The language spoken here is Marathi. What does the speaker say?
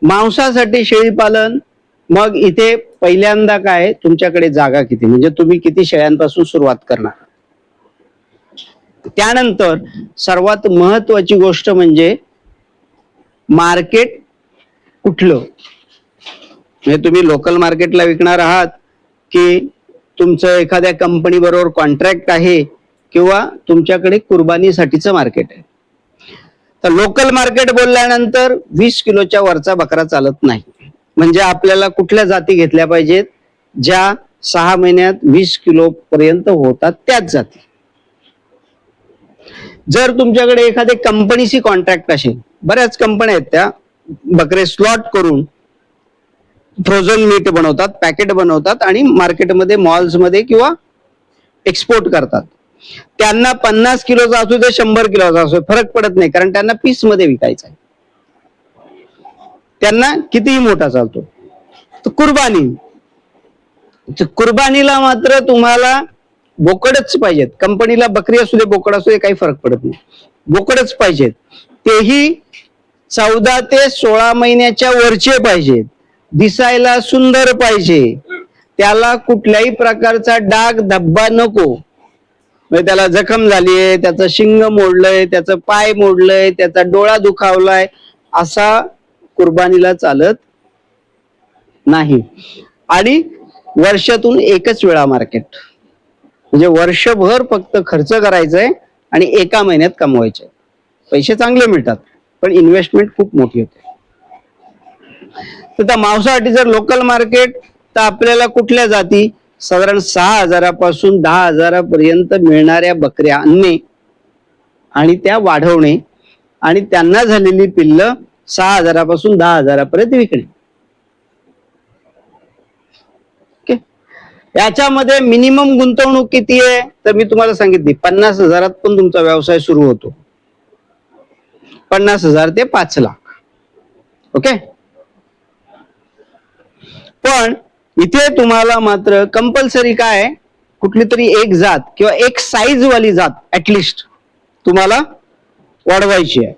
मांसासाठी शेळी पालन, मग इथे पहिल्यांदा काय तुमच्याकडे जागा किती, म्हणजे तुम्ही किती शेळ्यांपासून सुरुवात करणार. त्यानंतर सर्वात महत्वाची गोष्ट म्हणजे मार्केट कुठलं, म्हणजे तुम्ही लोकल मार्केटला विकणार आहात की तुमचं एखाद्या कंपनी बरोबर कॉन्ट्रॅक्ट आहे किंवा तुमच्याकडे कुर्बानीसाठीचं मार्केट आहे. तर लोकल मार्केट बोलल्यानंतर 20 किलोच्या वरचा बकरा चालत नाही. म्हणजे आपल्याला कुठल्या जाती घेतल्या पाहिजेत, ज्या 6 महिन्यात 20 किलो पर्यंत होतात त्याच जाती. जर तुमच्याकडे एखाद्या कंपनीशी कॉन्ट्रॅक्ट असेल, बऱ्याच कंपन्या आहेत त्या बकरे स्लॉट करून फ्रोझन मीट बनवतात, पॅकेट बनवतात आणि मार्केटमध्ये मॉल्स मध्ये किंवा एक्सपोर्ट करतात. त्यांना 50 किलोचा असू दे 100 किलोचा असू दे फरक पडत नाही, कारण त्यांना पीस मध्ये विकायचा आहे. त्यांना कितीही मोठा चालतो. तर कुर्बानीला मात्र तुम्हाला बोकडच पाहिजेत. कंपनीला बकरी असू दे बोकड असू दे काही फरक पडत नाही, बोकडच पाहिजेत. तेही 14 ते 16 महिन्याच्या वरचे पाहिजेत, दिसायला सुंदर पाहिजे, त्याला कुठल्याही प्रकारचा डाग धब्बा नको. म्हणजे त्याला जखम झालीये, त्याचं शिंग मोडलंय, त्याचं पाय मोडलंय, त्याचा डोळा दुखावलाय, असा कुर्बानीला चालत नाही. आणि वर्षातून एकच वेळा मार्केट, म्हणजे वर्षभर फक्त खर्च करायचंय आणि एका महिन्यात कमवायचे. पैसे चांगले मिळतात पण इन्व्हेस्टमेंट खूप मोठी होते. तर त्या मांसासाठी जर लोकल मार्केट, तर आपल्याला कुठल्या जाती साधारण 6,000 पासून 10,000 पर्यंत मिळणाऱ्या बकऱ्या आणणे आणि त्या वाढवणे आणि त्यांना झालेली पिल्ल 6,000 पासून 10,000 पर्यंत विकणे. याच्यामध्ये मिनिमम गुंतवणूक किती आहे, तर मी तुम्हाला सांगितली 50,000 पण तुमचा व्यवसाय सुरू होतो. 50,000 ते 5 लाख. ओके. पण इथे तुम्हाला मात्र कंपल्सरी काय, कुठली तरी एक जात किंवा एक साईज वाली जात ऍटलिस्ट तुम्हाला वाढवायची आहे.